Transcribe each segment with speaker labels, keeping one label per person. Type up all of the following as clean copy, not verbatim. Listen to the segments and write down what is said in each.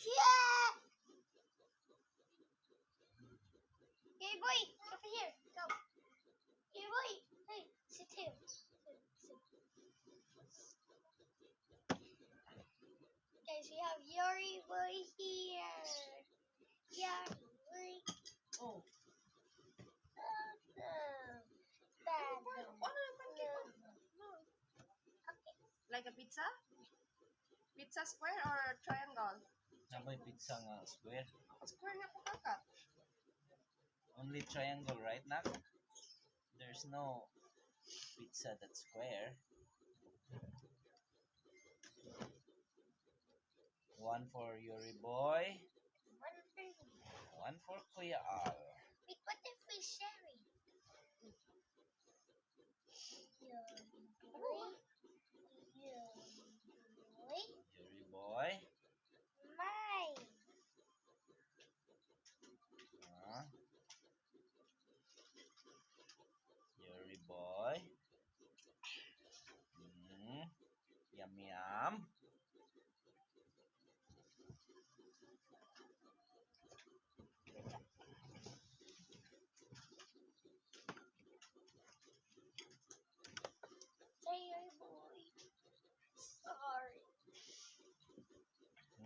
Speaker 1: Yeah! Hey boy, over here. Come. Hey boy. Hey, sit here. Sit. Guys, we have Yuri boy here. Yuri.
Speaker 2: Oh.
Speaker 1: Okay.
Speaker 2: Like a pizza? Pizza square or triangle?
Speaker 3: May pizza nga square.
Speaker 2: Square nga po kaka.
Speaker 3: Only triangle, right, Nak? There's no pizza that's square. One for Yuri boy. One for Kuya Al.
Speaker 1: Wait, what if we share it?
Speaker 3: Yuri boy.
Speaker 1: Mine.
Speaker 3: Yuri boy. Yum yum.
Speaker 1: Sorry, boy. Sorry.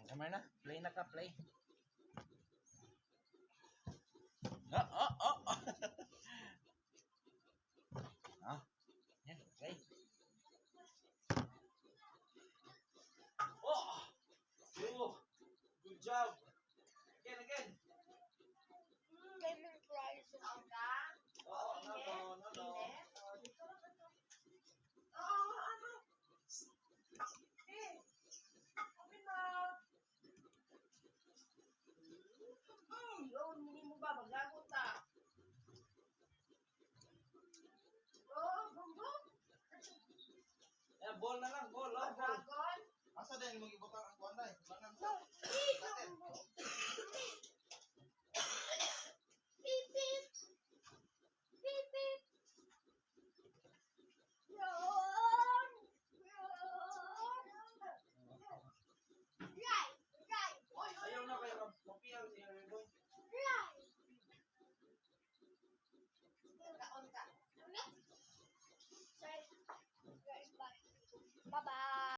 Speaker 3: Kamay na. Play na ka, play. Oh. Yeah, play. Oh! Good job. Again.
Speaker 1: Lemon fries.
Speaker 3: Oh, no.
Speaker 2: Yun, hindi mo ba maglagot ta? Oh, bumbong.
Speaker 3: Ball na lang, ball.
Speaker 2: Dragon.
Speaker 4: Asa din mag-ibutang ang kuwan dai?
Speaker 1: No,